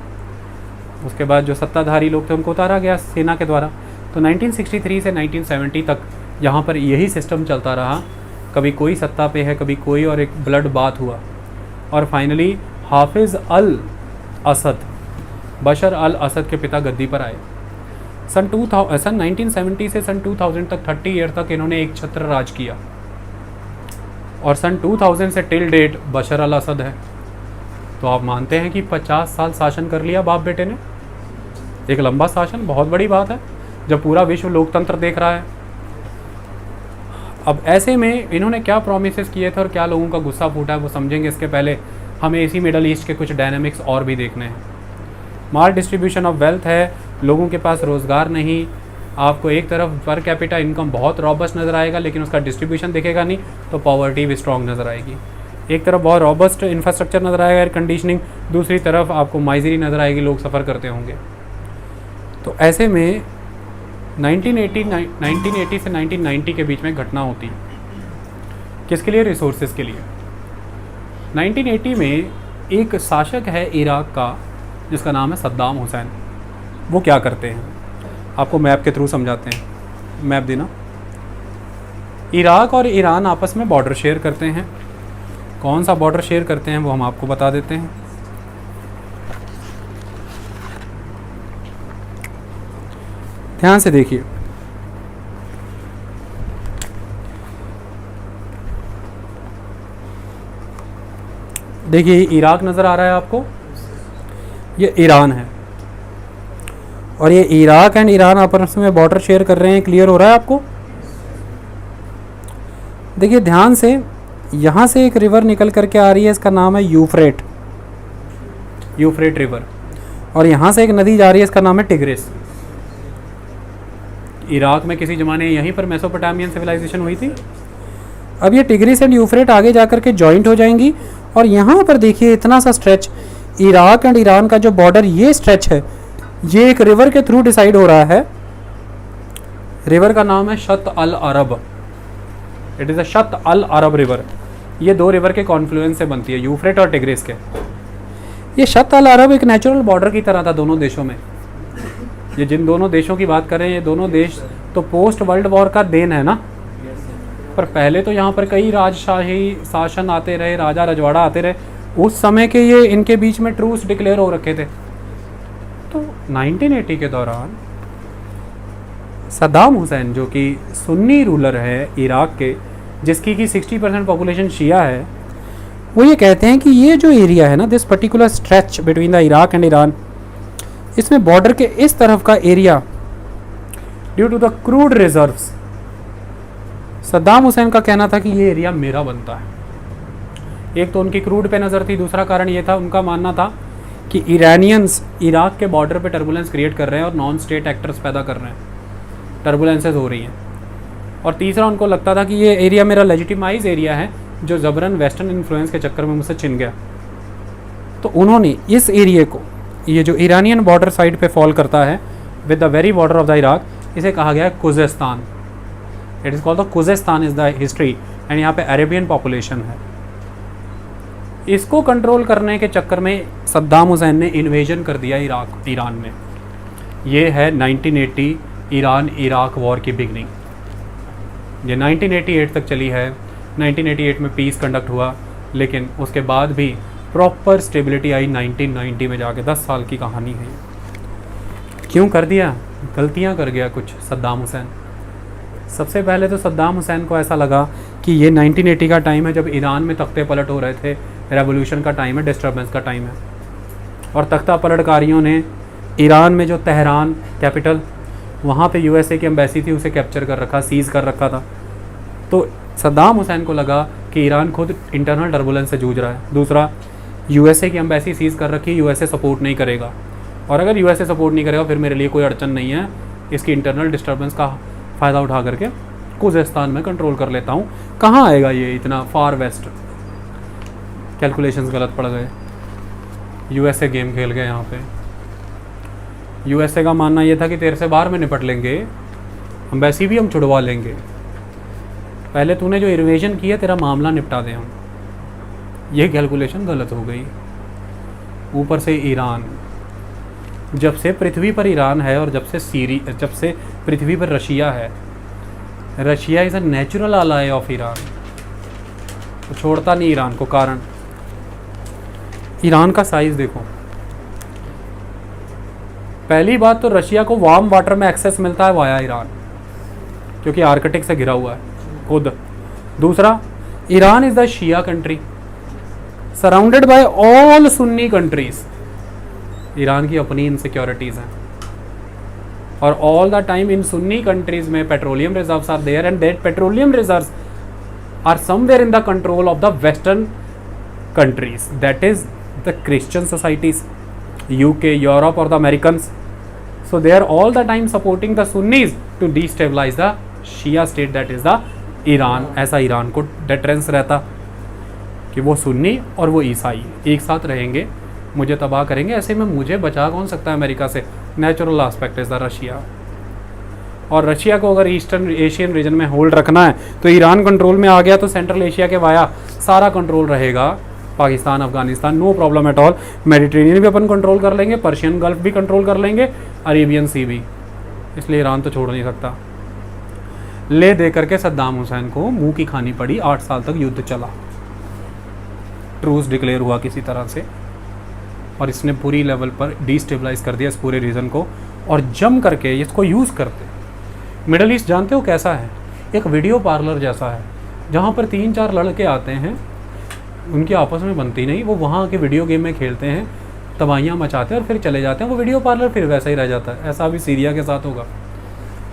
उसके बाद जो सत्ताधारी लोग थे उनको उतारा गया सेना के द्वारा। तो 1963 से 1970 तक यहाँ पर यही सिस्टम चलता रहा। कभी कोई सत्ता पे है, कभी कोई, और एक ब्लड बात हुआ। और फाइनली हाफिज़ अल असद, बशर अल असद के पिता गद्दी पर आए। सन 1970 से सन 2000 तक 30 ईयर तक इन्होंने एक छत्र राज किया, और सन 2000 से टिल डेट बशर अल असद है। तो आप मानते हैं कि 50 साल शासन कर लिया बाप बेटे ने। एक लंबा शासन, बहुत बड़ी बात है जब पूरा विश्व लोकतंत्र देख रहा है। अब ऐसे में इन्होंने क्या प्रोमिसेस किए थे और क्या लोगों का गुस्सा फूटा है वो समझेंगे। इसके पहले हमें इसी मिडल ईस्ट के कुछ डायनामिक्स और भी देखने हैं। माल डिस्ट्रीब्यूशन ऑफ वेल्थ है, लोगों के पास रोज़गार नहीं। आपको एक तरफ पर कैपिटा इनकम बहुत रॉबस्ट नज़र आएगा, लेकिन उसका डिस्ट्रीब्यूशन दिखेगा नहीं, तो पॉवर्टी भी स्ट्रॉन्ग नज़र आएगी। एक तरफ बहुत रॉबस्ट इंफ्रास्ट्रक्चर नज़र आएगा, एयर कंडीशनिंग, दूसरी तरफ आपको माइजरी नज़र आएगी, लोग सफ़र करते होंगे। तो ऐसे में 1980 से 1990 के बीच में घटना होती है। किसके लिए? रिसोर्सेज के लिए। 1980 में एक शासक है इराक का जिसका नाम है सद्दाम हुसैन। वो क्या करते हैं आपको मैप के थ्रू समझाते हैं। मैप देना। इराक और ईरान आपस में बॉर्डर शेयर करते हैं। कौन सा बॉर्डर शेयर करते हैं वो हम आपको बता देते हैं। ध्यान से देखिए, देखिए इराक नज़र आ रहा है आपको, ये ईरान है, और ये इराक एंड ईरान आपस में बॉर्डर शेयर कर रहे हैं। क्लियर हो रहा है आपको? देखिए ध्यान से, यहाँ से एक रिवर निकल करके आ रही है, इसका नाम है यूफ्रेट रिवर, और यहाँ से एक नदी जा रही है, इसका नाम है टिग्रिस। इराक में किसी ज़माने यहीं पर मेसोपोटामियन सिविलाइजेशन हुई थी। अब ये टिग्रिस एंड यूफ्रेट आगे जा कर के जॉइंट हो जाएंगी और यहाँ पर देखिए इतना सा स्ट्रेच, इराक एंड ईरान का जो बॉर्डर ये स्ट्रेच है, ये एक रिवर के थ्रू डिसाइड हो रहा है। रिवर का नाम है शत अल अरब, इट इज़ अ शत अल अरब रिवर। ये दो रिवर के कॉन्फ्लुएंस से बनती है, यूफ्रेट और टिग्रिस के। ये शत अल अरब एक नेचुरल बॉर्डर की तरह था दोनों देशों में। ये जिन दोनों देशों की बात करें, ये दोनों देश तो पोस्ट वर्ल्ड वॉर का देन है ना, पर पहले तो यहाँ पर कई राजशाही शासन आते रहे, राजा रजवाड़ा आते रहे, उस समय के ये इनके बीच में ट्रूस डिक्लेयर हो रखे थे। तो 1980 के दौरान सद्दाम हुसैन जो कि सुन्नी रूलर है इराक के, जिसकी कि 60% पॉपुलेशन शिया है, वो ये कहते हैं कि ये जो एरिया है ना, this particular stretch between the Iraq and Iran, इसमें बॉर्डर के इस तरफ का area due to the crude reserves, Saddam Hussein का कहना था कि ये एरिया मेरा बनता है। एक तो उनकी क्रूड पे नज़र थी, दूसरा कारण ये था, उनका मानना था कि ईरानियंस इराक के बॉर्डर पे टर्बुलेंस क्रिएट कर रहे हैं और नॉन स्टेट एक्टर्स पैदा कर रहे हैं, टर्बुलेंसेस हो रही हैं। और तीसरा उनको लगता था कि ये एरिया मेरा लेजिटिमाइज एरिया है, जो ज़बरन वेस्टर्न इन्फ्लुएंस के चक्कर में मुझसे छिन गया। तो उन्होंने इस एरिया को, ये जो ईरानियन बॉर्डर साइड पे फॉल करता है with the very border of the Iraq, इसे कहा गया है Khuzestan. It is called the Khuzestan is the history, and यहाँ पे अरेबियन पॉपुलेशन है। इसको कंट्रोल करने के चक्कर में सद्दाम हुसैन ने इन्वेजन कर दिया ईरान में। ये है 1980 ईरान इराक वॉर की बिगनिंग। ये 1988 तक चली है। 1988 में पीस कंडक्ट हुआ, लेकिन उसके बाद भी प्रॉपर स्टेबिलिटी आई 1990 में जाके। 10 साल की कहानी है। क्यों कर दिया? गलतियां कर गया कुछ सद्दाम हुसैन। सबसे पहले तो सद्दाम हुसैन को ऐसा लगा कि ये 1980 का टाइम है जब ईरान में तख्ते पलट हो रहे थे, रेवोल्यूशन का टाइम है, डिस्टर्बेंस का टाइम है। और तख्ता पलटकारियों ने ईरान में जो तेहरान कैपिटल, वहाँ पे यूएसए की एम्बेसी थी, उसे कैप्चर कर रखा, सीज़ कर रखा था। तो सद्दाम हुसैन को लगा कि ईरान खुद इंटरनल टर्बुलेंस से जूझ रहा है। दूसरा, यूएसए की एम्बेसी सीज़ कर रखी, यूएसए सपोर्ट नहीं करेगा, और अगर यूएसए सपोर्ट नहीं करेगा फिर मेरे लिए कोई अड़चन नहीं है, इसकी इंटरनल डिस्टर्बेंस का फ़ायदा उठा करके खुजेस्तान में कंट्रोल कर लेता हूँ। कहाँ आएगा ये इतना फार वेस्ट? कैलकुलेशंस गलत पड़ गए, यूएसए गेम खेल गए यहाँ पे। यूएसए का मानना ये था कि तेरे से बाहर में निपट लेंगे, एम्बेसी भी हम छुड़वा लेंगे, पहले तूने जो इन्वेजन किया तेरा मामला निपटा दें हम। ये कैलकुलेशन गलत हो गई। ऊपर से ईरान, जब से पृथ्वी पर ईरान है और जब से पृथ्वी पर रशिया है, Russia is a natural ally of Iran, तो छोड़ता नहीं ईरान को। कारण ईरान का साइज़ देखो। पहली बात तो रशिया को वार्म वाटर में एक्सेस मिलता है वाया ईरान, क्योंकि आर्कटिक से घिरा हुआ है खुद। दूसरा, Iran is the Shia country surrounded by all Sunni countries. Iran की अपनी इनसिक्योरिटीज़ हैं, और all the time in Sunni countries में petroleum reserves are there, and that petroleum reserves are somewhere in the control of the western countries, that is the Christian societies, UK, Europe or the Americans. So they are all the time supporting the Sunnis to destabilize the Shia state, that is the Iran. ऐसा Iran को deterrence रहता कि वो सुन्नी और वो ईसाई एक साथ रहेंगे, मुझे तबाह करेंगे। ऐसे में मुझे बचा कौन सकता है अमेरिका से? Natural aspect is the Russia. और रशिया को अगर ईस्टर्न एशियन रीजन में होल्ड रखना है तो ईरान कंट्रोल में आ गया तो सेंट्रल एशिया के वाया सारा कंट्रोल रहेगा, Pakistan, Afghanistan, no problem at all. Mediterranean भी अपन कंट्रोल कर लेंगे, पर्शियन गल्फ भी कंट्रोल कर लेंगे, अरेबियन सी भी। इसलिए ईरान तो छोड़ नहीं सकता। ले दे करके सद्दाम हुसैन को मुंह की खानी पड़ी। 8 साल तक युद्ध चला, ट्रूस डिक्लेयर हुआ किसी तरह से, और इसने पूरी लेवल पर डिस्टेबलाइज कर दिया इस पूरे रीजन को, और जम करके इसको यूज़ करते। मिडल ईस्ट जानते हो कैसा है? एक वीडियो पार्लर जैसा है, जहाँ पर 3-4 लड़के आते हैं, उनकी आपस में बनती नहीं, वो वहाँ के वीडियो गेम में खेलते हैं, तबाहियाँ मचाते हैं और फिर चले जाते हैं। वो वीडियो पार्लर फिर वैसा ही रह जाता है। ऐसा भी सीरिया के साथ होगा।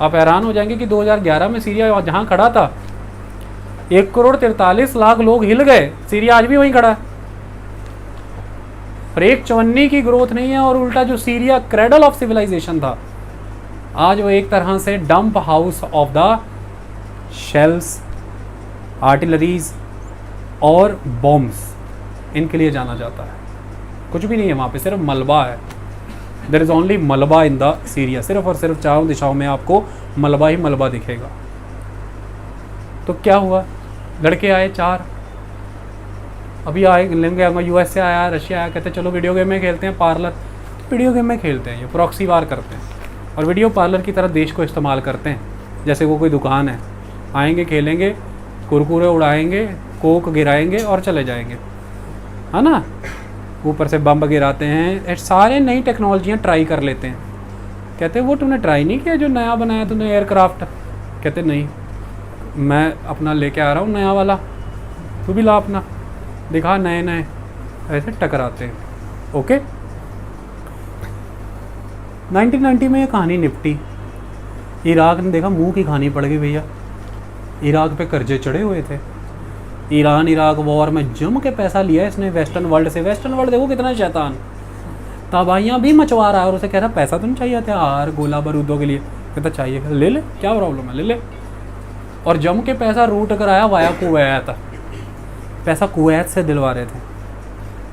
आप हैरान हो जाएंगे कि 2011 में सीरिया जहाँ खड़ा था 1,43,00,000 लोग हिल गए, सीरिया आज भी वहीं खड़ा है। और एक चवन्नी की ग्रोथ नहीं है, और उल्टा जो सीरिया क्रेडल ऑफ सिविलाइजेशन था, आज वो एक तरह से dump house of the shells, artilleries और बॉम्ब्स। इनके लिए जाना जाता है। कुछ भी नहीं है वहाँ पे, सिर्फ मलबा है। देयर इज़ ओनली मलबा इन द सीरिया। सिर्फ और सिर्फ चारों दिशाओं में आपको मलबा ही मलबा दिखेगा। तो क्या हुआ, लड़के आए 4, अभी आए लेंगे, यूएस से आया, रशिया आया, कहते चलो वीडियो गेम में खेलते हैं, पार्लर। तो वीडियो गेम में खेलते हैं, ये प्रॉक्सी वार करते हैं और वीडियो पार्लर की तरह देश को इस्तेमाल करते हैं जैसे वो कोई दुकान है। आएंगे, खेलेंगे, कुरकुरे उड़ाएंगे, कोक गिराएंगे और चले जाएंगे, है ना। ऊपर से बम गिराते हैं, सारे नई टेक्नोलॉजियाँ ट्राई कर लेते हैं। कहते वो तूने ट्राई नहीं किया जो नया बनाया तूने एयरक्राफ्ट? कहते नहीं, मैं अपना लेके आ रहा हूँ नया वाला, तू भी ला अपना, दिखा नए नए। ऐसे टकराते हैं। ओके, 1990 में ये कहानी निपटी। इराक ने देखा मुंह की खानी पड़ गई भैया, इराक पे कर्जे चढ़े हुए थे। ईरान इराक वॉर में जम के पैसा लिया इसने वेस्टर्न वर्ल्ड से। वेस्टर्न वर्ल्ड देखो कितना शैतान, तबाहियाँ भी मचवा रहा है और उसे कह रहा पैसा तो नहीं चाहिए था हार गोला बारूदों के लिए? कहता चाहिए, ले ले, क्या प्रॉब्लम है, ले ले। और जम के पैसा रूट कराया वाया कुवैत, पैसा कुवैत से दिलवा रहे थे।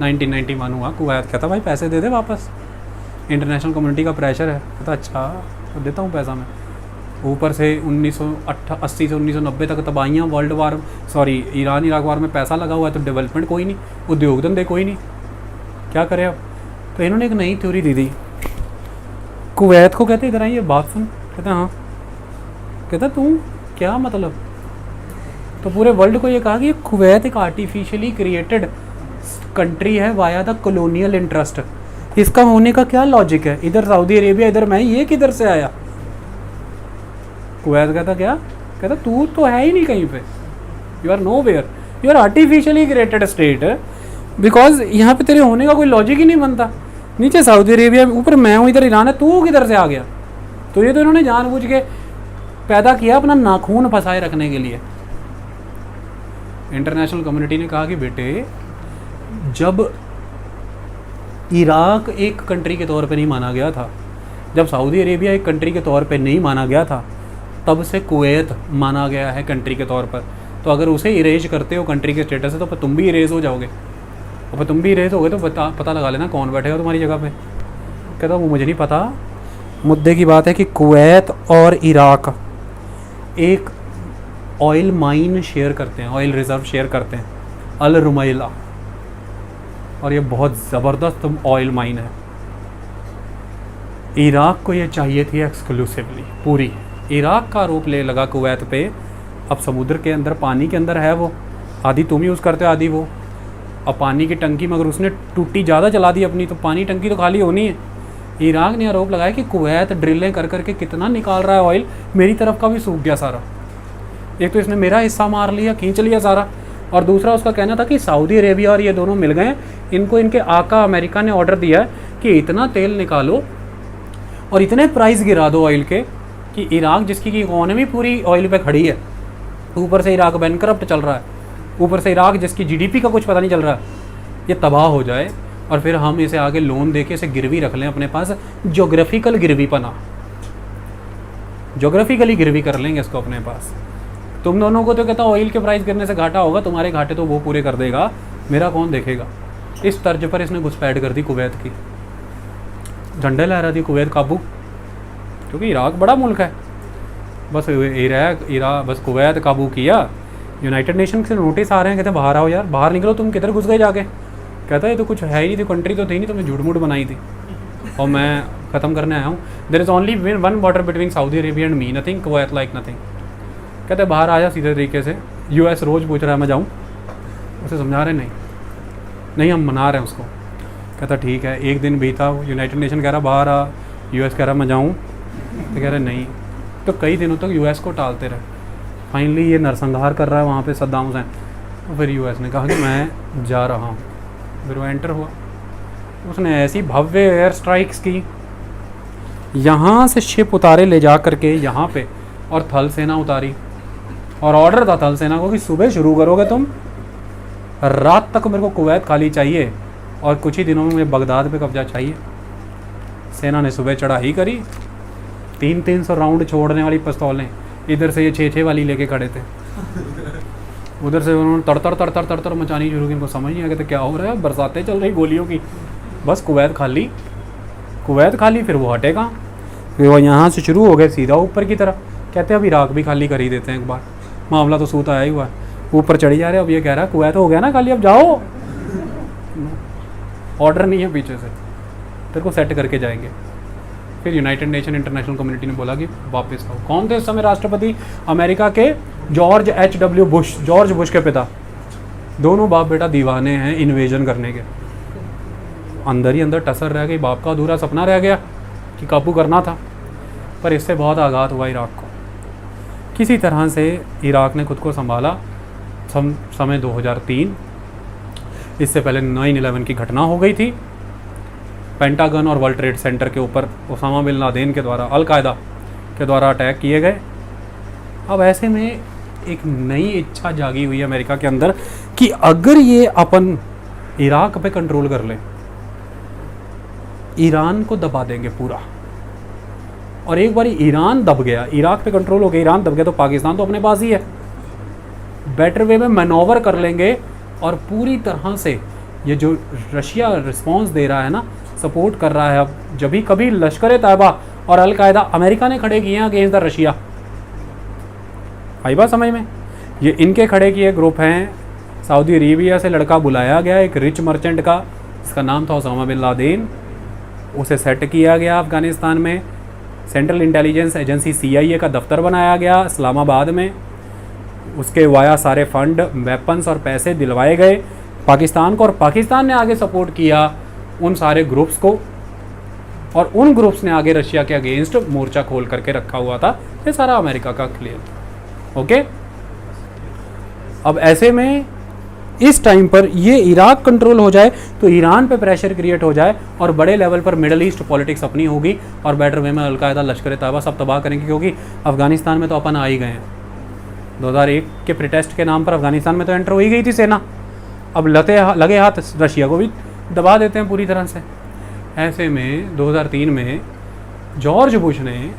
1991 हुआ, कुवैत कहता भाई पैसे दे दे वापस, इंटरनेशनल कम्युनिटी का प्रेशर है। कहता अच्छा तो देता हूँ पैसा मैं। ऊपर से 1980 से 1990 तक तबाहियाँ, world war, sorry Iran Iraq war में पैसा लगा हुआ है, तो डेवलपमेंट कोई नहीं, उद्योग धंधे कोई नहीं, क्या करें अब? तो इन्होंने एक नई थ्योरी दी थी कुवैत को। कहते इधर आई ये बात सुन। कहता हाँ। कहता तू क्या मतलब? तो पूरे वर्ल्ड को ये कहा कि ये कुवैत एक आर्टिफिशियली क्रिएटेड कंट्री है वाया द कॉलोनियल इंटरेस्ट। इसका होने का क्या लॉजिक है? इधर सऊदी अरेबिया, इधर मैं, ये किधर से आया? कुवैत कहता क्या? कहता तू तो है ही नहीं कहीं पे, you are nowhere, you are artificially created state, because यहाँ पे तेरे होने का कोई लॉजिक ही नहीं बनता। नीचे सऊदी अरेबिया, ऊपर मैं हूँ, इधर ईरान है, तू किधर से आ गया? तो ये तो इन्होंने जानबूझ के पैदा किया अपना नाखून फंसाए रखने के लिए। इंटरनेशनल कम्युनिटी ने कहा कि बेटे जब इराक एक कंट्री के तौर पे नहीं माना गया था, जब सऊदी अरेबिया एक कंट्री के तौर पे नहीं माना गया था, तब से कुवैत माना गया है कंट्री के तौर पर। तो अगर उसे इरेज करते हो कंट्री के स्टेटस से, तो फिर तुम भी इरेज हो जाओगे। और फिर तुम भी इरेज हो गए तो पता लगा लेना कौन बैठेगा तुम्हारी जगह पे। कहता वो मुझे नहीं पता, मुद्दे की बात है कि कुवैत और इराक एक ऑयल माइन शेयर करते हैं, ऑयल रिज़र्व शेयर करते हैं, अल रुमैला, और ये बहुत ज़बरदस्त ऑयल माइन है। इराक को ये चाहिए थी एक्सक्लूसिवली पूरी। इराक का आरोप ले लगा कुवैत पे, अब समुद्र के अंदर, पानी के अंदर है वो, आधी तुम यूज़ करते हो आधी वो। अब पानी की टंकी मगर उसने टूटी ज़्यादा चला दी अपनी, तो पानी टंकी तो खाली होनी है। इराक ने आरोप लगाया कि कुवैत ड्रिलें कर करके कितना निकाल रहा है ऑयल, मेरी तरफ का भी सूख गया सारा। एक तो इसने मेरा हिस्सा मार लिया, खींच लिया सारा, और दूसरा उसका कहना था कि सऊदी अरेबिया और ये दोनों मिल गए, इनको इनके आका अमेरिका ने ऑर्डर दिया है कि इतना तेल निकालो और इतने प्राइस गिरा दो ऑयल के कि इराक जिसकी की इकोनॉमी पूरी ऑयल पे खड़ी है, ऊपर से इराक बैंकरप्ट चल रहा है, ऊपर से इराक जिसकी जीडीपी का कुछ पता नहीं चल रहा है, ये तबाह हो जाए, और फिर हम इसे आगे लोन देके इसे गिरवी रख लें अपने पास, जोग्राफिकल गिरवी पना, जोग्राफिकली गिरवी कर लेंगे इसको अपने पास। तुम दोनों को तो कहता ऑयल के प्राइस गिरने से घाटा होगा, तुम्हारे घाटे तो वो पूरे कर देगा, मेरा कौन देखेगा। इस तर्ज पर इसने घुसपैठ कर दी कुवैत की, झंडे लहरा दी कुवैत काबू, क्योंकि इराक बड़ा मुल्क है। बस बस कुवैत काबू किया, यूनाइटेड नेशन से नोटिस आ रहे हैं, कहते बाहर आओ यार, बाहर निकलो, तुम किधर घुस गए जाके। कहता है ये तो कुछ है ही नहीं थी, कंट्री तो थी नहीं, तुमने झूठ मूठ बनाई थी और मैं ख़त्म करने आया हूँ। There is only one border between Saudi Arabia and me, nothing, Kuwait like nothing. कहते बाहर आ जा सीधे तरीके से। यूएस रोज़ पूछ रहा है मैं जाऊँ, उसे समझा रहे नहीं हम मना रहे हैं उसको। कहता ठीक है। एक दिन बीता, यूनाइटेड नेशन कह रहा बाहर आ, यूएस कह रहा मैं जाऊँ, तो कह रहे नहीं। तो कई दिनों तक यूएस को टालते रहे। फाइनली ये नरसंहार कर रहा है वहाँ पे सद्दाम हुसैन, तो फिर यूएस ने कहा कि मैं जा रहा हूँ। फिर वो एंटर हुआ, उसने ऐसी भव्य एयर स्ट्राइक्स की, यहाँ से शिप उतारे ले जा करके यहाँ पे, और थल सेना उतारी, और ऑर्डर था थल सेना को कि सुबह शुरू करोगे तुम, रात तक मेरे को कुवैत खाली चाहिए और कुछ ही दिनों में मुझे बगदाद पे कब्जा चाहिए। सेना ने सुबह चढ़ाई करी, 300 राउंड छोड़ने वाली पिस्तौलें, इधर से ये 6 वाली लेके खड़े थे। उधर से उन्होंने तड़तड़ तड़तड़ तड़तड़ मचानी शुरू की। इनको समझ नहीं आ गया था क्या हो रहा है, बरसातें चल रही गोलियों की। बस कुवैत खाली फिर वो हटे कहाँ, फिर वो यहाँ से शुरू हो गए सीधा ऊपर की तरफ। कहते हैं अब इराक भी खाली कर ही देते हैं एक बार, मामला तो सूत आया ही हुआ है। ऊपर चढ़ी जा रहे हैं। अब ये कह रहा है कुवैत हो गया ना खाली, अब जाओ, ऑर्डर नहीं है पीछे से, तेरे को सेट करके जाएंगे। फिर यूनाइटेड नेशन इंटरनेशनल कम्युनिटी ने बोला कि वापस आओ। कौन थे इस समय राष्ट्रपति अमेरिका के? George H.W. Bush, George Bush के पिता। दोनों बाप बेटा दीवाने हैं इन्वेजन करने के। अंदर ही अंदर टसर रह गई, बाप का अधूरा सपना रह गया कि काबू करना था। पर इससे बहुत आघात हुआ इराक को। किसी तरह से इराक ने खुद को संभाला। समय 2003, इससे पहले 9/11 की घटना हो गई थी। पेंटागन और वर्ल्ड ट्रेड सेंटर के ऊपर ओसामा बिन लादेन के द्वारा, अल-कायदा के द्वारा अटैक किए गए। अब ऐसे में एक नई इच्छा जागी हुई है अमेरिका के अंदर कि अगर ये अपन इराक पे कंट्रोल कर ले, ईरान को दबा देंगे पूरा। और एक बार ईरान दब गया, इराक पे कंट्रोल हो गया, ईरान दब गया, तो पाकिस्तान तो अपने पास ही है। बेटर वे में मैनोवर कर लेंगे और पूरी तरह से ये जो रशिया रिस्पांस दे रहा है ना, सपोर्ट कर रहा है। अब जब भी कभी लश्कर तैयबा और अल-कायदा अमेरिका ने खड़े किए हैं अगेंस्ट द रशिया, आई बात समझ में? ये इनके खड़े किए ग्रुप हैं। सऊदी अरेबिया से लड़का बुलाया गया, एक रिच मर्चेंट का, इसका नाम था ओसामा बिन लादेन। उसे सेट किया गया अफ़गानिस्तान में। सेंट्रल इंटेलिजेंस एजेंसी CIA का दफ्तर बनाया गया इस्लामाबाद में। उसके वाया सारे फंड, वेपन्स और पैसे दिलवाए गए पाकिस्तान को, और पाकिस्तान ने आगे सपोर्ट किया उन सारे ग्रुप्स को, और उन ग्रुप्स ने आगे रशिया के अगेंस्ट मोर्चा खोल करके रखा हुआ था। ये सारा अमेरिका का खेल। ओके, अब ऐसे में इस टाइम पर ये इराक कंट्रोल हो जाए तो ईरान पे प्रेशर क्रिएट हो जाए और बड़े लेवल पर मिडल ईस्ट पॉलिटिक्स अपनी होगी, और बेटर वे में अल-कायदा, लश्कर तैयबा सब तबाह करेंगे। क्योंकि अफगानिस्तान में तो अपन आ ही गए हैं। 2001 के प्रोटेस्ट के नाम पर अफगानिस्तान में तो एंटर हो ही गई थी सेना। अब लगे हाथ रशिया को भी दबा देते हैं पूरी तरह से। ऐसे में 2003 में जॉर्ज बुश ने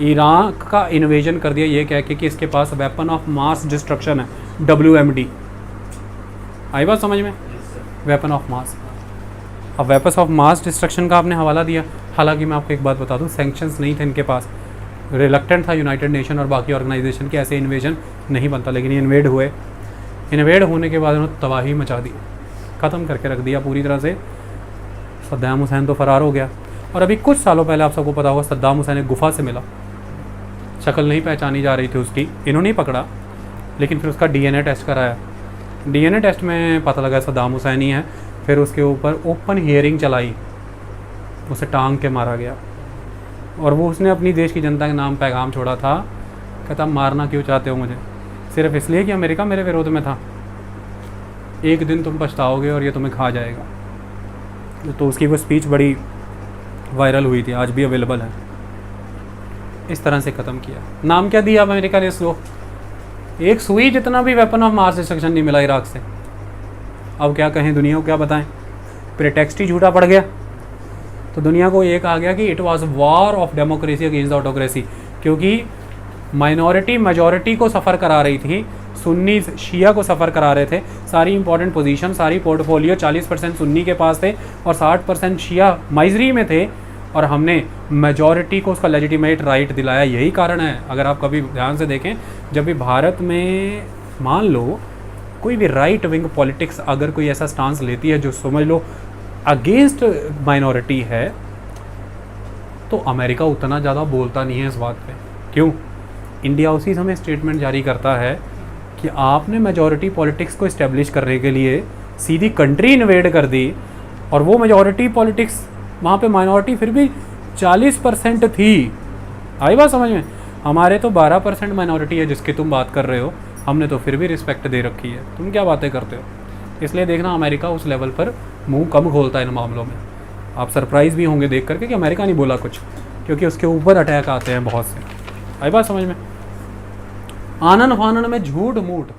इराक का इन्वेजन कर दिया, ये कह के कि इसके पास वेपन ऑफ मास डिस्ट्रक्शन है, WMD। आई बात समझ में? Weapon of mass. अब वेपन ऑफ मास डिस्ट्रक्शन का आपने हवाला दिया। हालांकि मैं आपको एक बात बता दूं, सैंक्शंस नहीं थे इनके पास, रिलक्टेंट था यूनाइटेड नेशन और बाकी ऑर्गेनाइजेशन के, ऐसे इन्वेजन नहीं बनता। लेकिन ये इन्वेड हुए, इन्वेड होने के बाद उन्होंने तबाही मचा दी, ख़त्म करके रख दिया पूरी तरह से। सद्दाम हुसैन तो फरार हो गया। और अभी कुछ सालों पहले आप सबको पता होगा, सद्दाम हुसैन एक गुफा से मिला, शक्ल नहीं पहचानी जा रही थी उसकी, इन्होंने ही पकड़ा, लेकिन फिर उसका DNA टेस्ट कराया। DNA टेस्ट में पता लगा सद्दाम हुसैन ही है। फिर उसके ऊपर ओपन हियरिंग चलाई, उसे टांग के मारा गया। और वो उसने अपनी देश की जनता के नाम पैगाम छोड़ा था, कहता मारना क्यों चाहते हो मुझे? सिर्फ इसलिए कि अमेरिका मेरे विरोध में था। एक दिन तुम पछताओगे और ये तुम्हें खा जाएगा। तो उसकी वो स्पीच बड़ी वायरल हुई थी, आज भी अवेलेबल है। इस तरह से ख़त्म किया। नाम क्या दिया अमेरिका ने इसको? एक सुई जितना भी वेपन ऑफ मास डिस्ट्रक्शन नहीं मिला इराक से। अब क्या कहें, दुनिया को क्या बताएं? प्रेटेक्स्ट ही झूठा पड़ गया। तो दुनिया को एक आ गया कि it was war of democracy against the autocracy, क्योंकि माइनॉरिटी मेजॉरिटी को सफ़र करा रही थी, सुन्नी शिया को सफ़र करा रहे थे। सारी इंपॉर्टेंट पोजीशन, सारी पोर्टफोलियो 40% सुन्नी के पास थे और 60% शिया माइजरी में थे, और हमने मेजॉरिटी को उसका लेजिटिमेट राइट दिलाया। यही कारण है, अगर आप कभी ध्यान से देखें, जब भी भारत में मान लो कोई भी राइट विंग पॉलिटिक्स अगर कोई ऐसा स्टांस लेती है जो समझ लो अगेंस्ट माइनॉरिटी है, तो अमेरिका उतना ज़्यादा बोलता नहीं है इस बात पे। क्यों? इंडिया उसी समय स्टेटमेंट जारी करता है कि आपने मेजॉरिटी पॉलिटिक्स को इस्टेब्लिश करने के लिए सीधी कंट्री इन्वेड कर दी, और वो मेजॉरिटी पॉलिटिक्स वहाँ पे माइनॉरिटी फिर भी 40% थी। आई बात समझ में? हमारे तो 12% माइनॉरिटी है जिसकी तुम बात कर रहे हो, हमने तो फिर भी रिस्पेक्ट दे रखी है, तुम क्या बातें करते हो? इसलिए देखना अमेरिका उस लेवल पर मुंह कम खोलता है इन मामलों में। आप सरप्राइज़ भी होंगे देख करके कि अमेरिका नहीं बोला कुछ, क्योंकि उसके ऊपर अटैक आते हैं बहुत से। आई बात समझ में? आनन फानन में झूठ मूठ